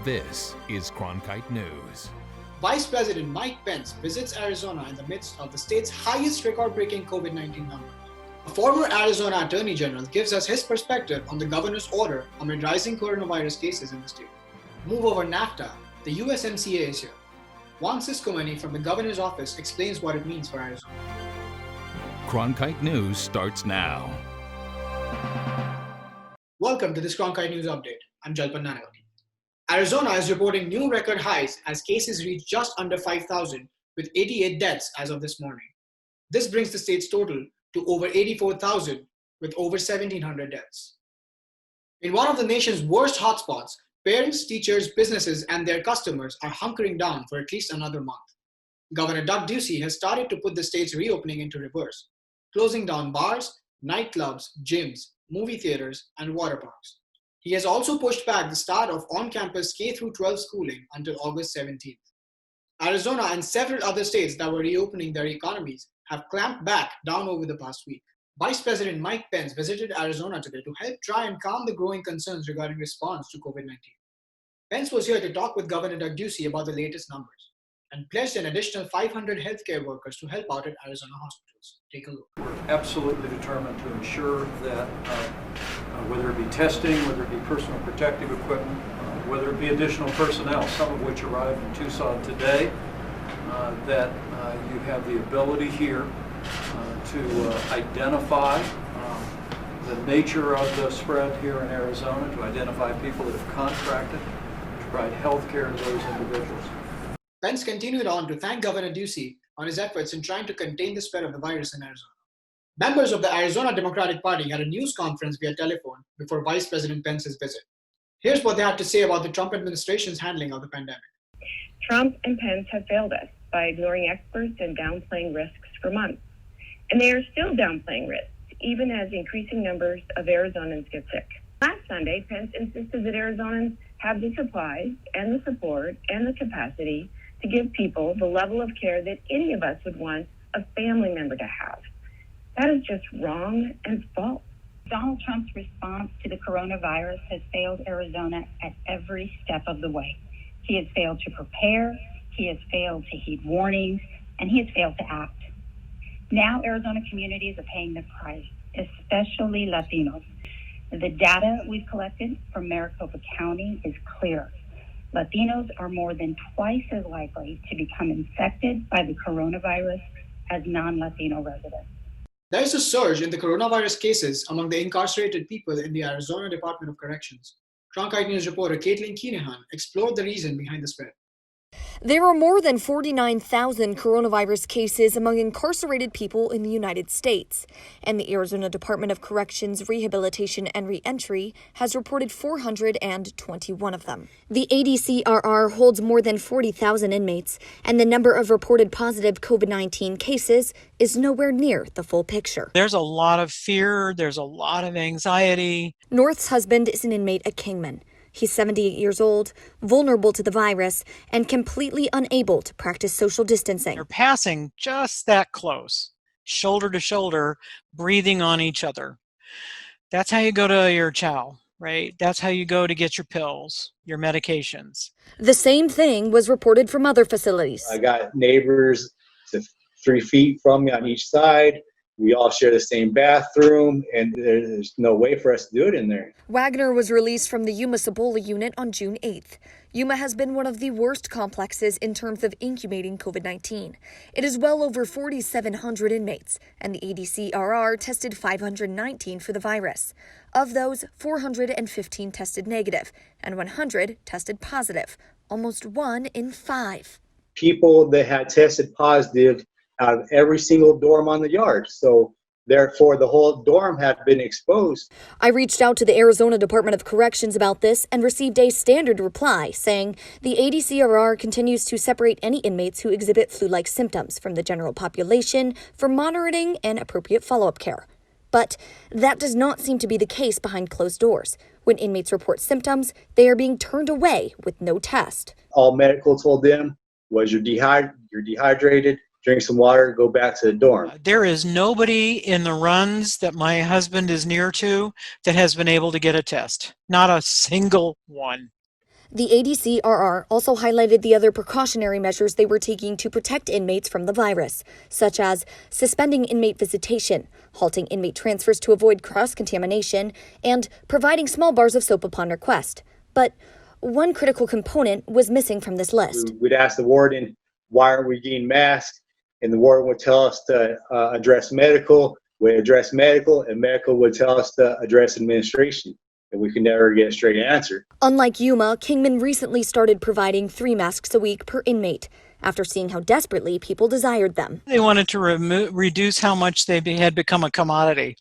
This is Cronkite News. Vice President Mike Pence visits Arizona in the midst of the state's highest record-breaking COVID-19 numbers. A former Arizona Attorney General gives us his perspective on the governor's order amid rising coronavirus cases in the state. Move over NAFTA, the USMCA is here. Juan Ciscomani from the governor's office explains what it means for Arizona. Cronkite News starts now. Welcome to this Cronkite News Update. I'm Jalpan Nanavati. Arizona is reporting new record highs as cases reach just under 5,000 with 88 deaths as of this morning. This brings the state's total to over 84,000 with over 1,700 deaths. In one of the nation's worst hotspots, parents, teachers, businesses, and their customers are hunkering down for at least another month. Governor Ducey has started to put the state's reopening into reverse, closing down bars, nightclubs, gyms, movie theaters, and water parks. He has also pushed back the start of on-campus K-12 schooling until August 17th. Arizona and several other states that were reopening their economies have clamped back down over the past week. Vice President Mike Pence visited Arizona today to help try and calm the growing concerns regarding response to COVID-19. Pence was here to talk with Governor Ducey about the latest numbers and pledged an additional 500 healthcare workers to help out at Arizona hospitals. Take a look. We're absolutely determined to ensure that whether it be testing, whether it be personal protective equipment, whether it be additional personnel, some of which arrived in Tucson today, that you have the ability here to identify the nature of the spread here in Arizona, to identify people that have contracted, to provide health care to those individuals. Pence continued on to thank Governor Ducey on his efforts in trying to contain the spread of the virus in Arizona. Members of the Arizona Democratic Party had a news conference via telephone before Vice President Pence's visit. Here's what they had to say about the Trump administration's handling of the pandemic. Trump and Pence have failed us by ignoring experts and downplaying risks for months. And they are still downplaying risks, even as increasing numbers of Arizonans get sick. Last Sunday, Pence insisted that Arizonans have the supplies and the support and the capacity to give people the level of care that any of us would want a family member to have. That is just wrong and false. Donald Trump's response to the coronavirus has failed Arizona at every step of the way. He has failed to prepare, he has failed to heed warnings, and he has failed to act. Now Arizona communities are paying the price, especially Latinos. The data we've collected from Maricopa County is clear. Latinos are more than twice as likely to become infected by the coronavirus as non-Latino residents. There is a surge in the coronavirus cases among the incarcerated people in the Arizona Department of Corrections. Cronkite News reporter Caitlin Keenahan explored the reason behind the spread. There are more than 49,000 coronavirus cases among incarcerated people in the United States, and the Arizona Department of Corrections, Rehabilitation and Reentry has reported 421 of them. The ADCRR holds more than 40,000 inmates, and the number of reported positive COVID-19 cases is nowhere near the full picture. There's a lot of fear, there's a lot of anxiety. North's husband is an inmate at Kingman. He's 78 years old, vulnerable to the virus, and completely unable to practice social distancing. You're passing just that close, shoulder to shoulder, breathing on each other. That's how you go to your chow, right? That's how you go to get your pills, your medications. The same thing was reported from other facilities. I got neighbors 3 feet from me on each side. We all share the same bathroom, and there's no way for us to do it in there. Wagner was released from the Yuma Cibola unit on June 8th. Yuma has been one of the worst complexes in terms of incubating COVID-19. It is well over 4,700 inmates, and the ADCRR tested 519 for the virus. Of those, 415 tested negative, and 100 tested positive, almost 1 in 5. People that had tested positive out of every single dorm on the yard. So therefore, the whole dorm had been exposed. I reached out to the Arizona Department of Corrections about this and received a standard reply saying the ADCRR continues to separate any inmates who exhibit flu-like symptoms from the general population for monitoring and appropriate follow-up care. But that does not seem to be the case behind closed doors. When inmates report symptoms, they are being turned away with no test. All medical told them was you're dehydrated, drink some water, go back to the dorm. There is nobody in the runs that my husband is near to that has been able to get a test. Not a single one. The ADCRR also highlighted the other precautionary measures they were taking to protect inmates from the virus, such as suspending inmate visitation, halting inmate transfers to avoid cross-contamination, and providing small bars of soap upon request. But one critical component was missing from this list. We'd ask the warden, why aren't we getting masks? And the warden would tell us to address medical. We'd address medical, and medical would tell us to address administration. And we could never get a straight answer. Unlike Yuma, Kingman recently started providing 3 masks a week per inmate after seeing how desperately people desired them. They wanted to reduce how much they had become a commodity.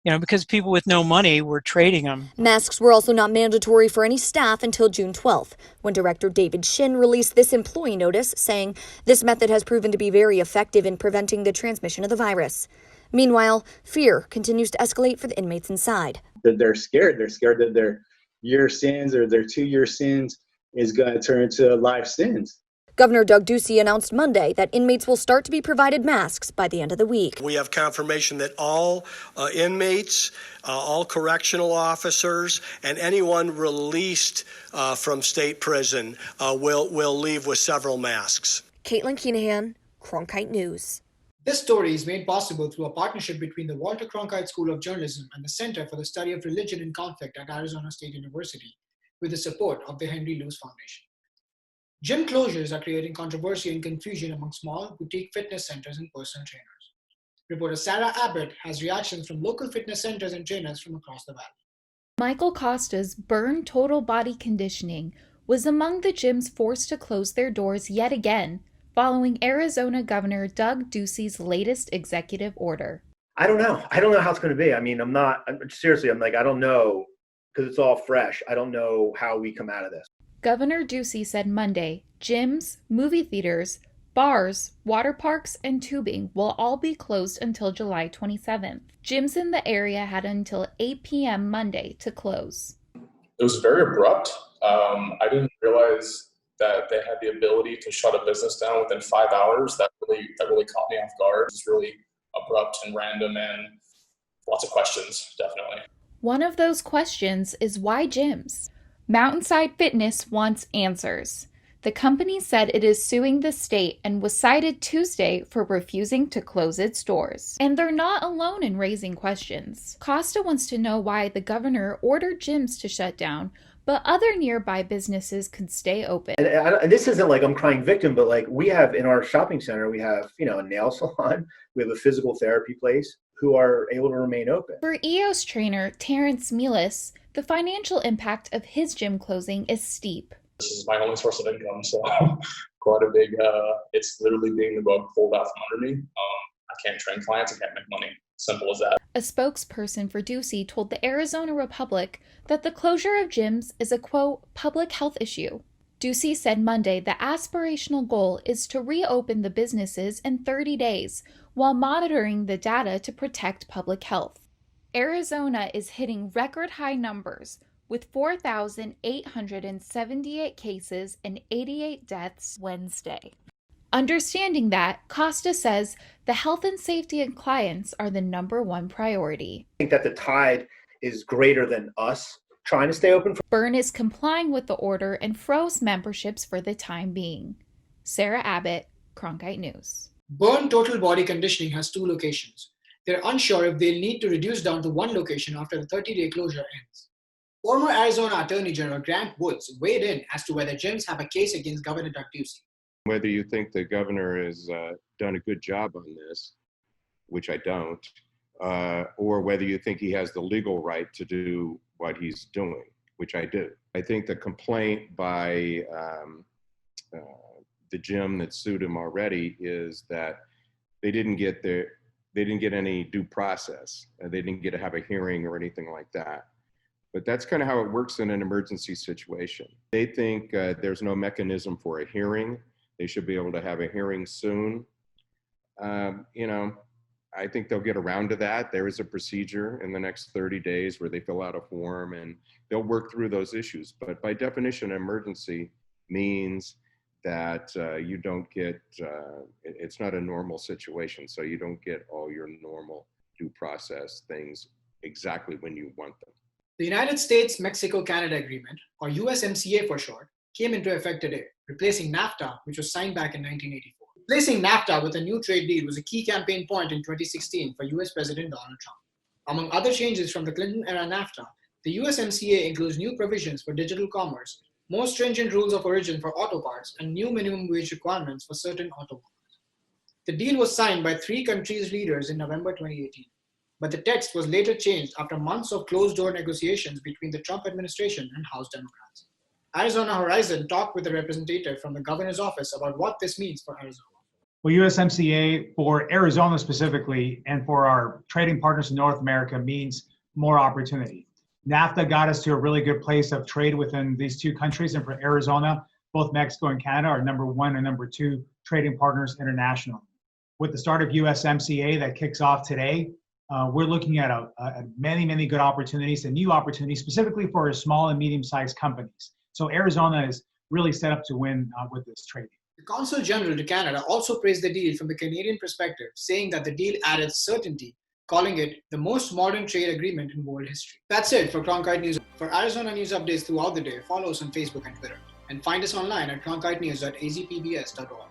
Because people with no money were trading them. Masks were also not mandatory for any staff until June 12th, when Director David Shin released this employee notice saying this method has proven to be very effective in preventing the transmission of the virus. Meanwhile, fear continues to escalate for the inmates inside. They're scared. They're scared that their year sins or their 2-year sins is going to turn into life sins. Governor Doug Ducey announced Monday that inmates will start to be provided masks by the end of the week. We have confirmation that all inmates, all correctional officers, and anyone released from state prison will leave with several masks. Caitlin Keenahan, Cronkite News. This story is made possible through a partnership between the Walter Cronkite School of Journalism and the Center for the Study of Religion and Conflict at Arizona State University, with the support of the Henry Luce Foundation. Gym closures are creating controversy and confusion among small boutique fitness centers and personal trainers. Reporter Sarah Abbott has reactions from local fitness centers and trainers from across the valley. Michael Costa's Burn Total Body Conditioning was among the gyms forced to close their doors yet again, following Arizona Governor Doug Ducey's latest executive order. I don't know. I don't know how it's going to be. I mean, I'm like, I don't know, because it's all fresh. I don't know how we come out of this. Governor Ducey said Monday, gyms, movie theaters, bars, water parks, and tubing will all be closed until July 27th. Gyms in the area had until 8 p.m. Monday to close. It was very abrupt. I didn't realize that they had the ability to shut a business down within 5 hours. That really caught me off guard. It's really abrupt and random and lots of questions, definitely. One of those questions is why gyms? Mountainside Fitness wants answers. The company said it is suing the state and was cited Tuesday for refusing to close its doors. And they're not alone in raising questions. Costa wants to know why the governor ordered gyms to shut down, but other nearby businesses could stay open. And this isn't like I'm crying victim, but like we have in our shopping center, we have, a nail salon, we have a physical therapy place who are able to remain open. For EOS trainer Terrence Milas, the financial impact of his gym closing is steep. This is my only source of income, so quite a big, it's literally being the rug pulled out from under me. I can't train clients, I can't make money. Simple as that. A spokesperson for Ducey told the Arizona Republic that the closure of gyms is a, quote, public health issue. Ducey said Monday the aspirational goal is to reopen the businesses in 30 days while monitoring the data to protect public health. Arizona is hitting record high numbers with 4,878 cases and 88 deaths Wednesday. Understanding that, Costa says the health and safety of clients are the number one priority. I think that the tide is greater than us trying to stay open. Burn is complying with the order and froze memberships for the time being. Sarah Abbott, Cronkite News. Burn Total Body Conditioning has 2 locations. They're unsure if they'll need to reduce down to 1 location after the 30-day closure ends. Former Arizona Attorney General Grant Woods weighed in as to whether gyms have a case against Governor Doug Ducey. Whether you think the governor has done a good job on this, which I don't, or whether you think he has the legal right to do what he's doing, which I do. I think the complaint by the gym that sued him already is that they didn't get any due process. They didn't get to have a hearing or anything like that. But that's kind of how it works in an emergency situation. They think there's no mechanism for a hearing. They should be able to have a hearing soon. I think they'll get around to that. There is a procedure in the next 30 days where they fill out a form and they'll work through those issues. But by definition, emergency means that you don't get, it's not a normal situation. So you don't get all your normal due process things exactly when you want them. The United States-Mexico-Canada Agreement, or USMCA for short, came into effect today, replacing NAFTA, which was signed back in 1984. Replacing NAFTA with a new trade deal was a key campaign point in 2016 for US President Donald Trump. Among other changes from the Clinton-era NAFTA, the USMCA includes new provisions for digital commerce, more stringent rules of origin for auto parts, and new minimum wage requirements for certain auto workers. The deal was signed by 3 countries' leaders in November 2018, but the text was later changed after months of closed-door negotiations between the Trump administration and House Democrats. Arizona Horizon talked with a representative from the governor's office about what this means for Arizona. Well, USMCA for Arizona specifically and for our trading partners in North America means more opportunity. NAFTA got us to a really good place of trade within these 2 countries, and for Arizona, both Mexico and Canada are number 1 and number 2 trading partners internationally. With the start of USMCA that kicks off today, we're looking at many good opportunities and new opportunities specifically for our small and medium-sized companies. So Arizona is really set up to win with this trade. The Consul General to Canada also praised the deal from the Canadian perspective, saying that the deal added certainty, calling it the most modern trade agreement in world history. That's it for Cronkite News. For Arizona news updates throughout the day, follow us on Facebook and Twitter, and find us online at cronkitenews.azpbs.org.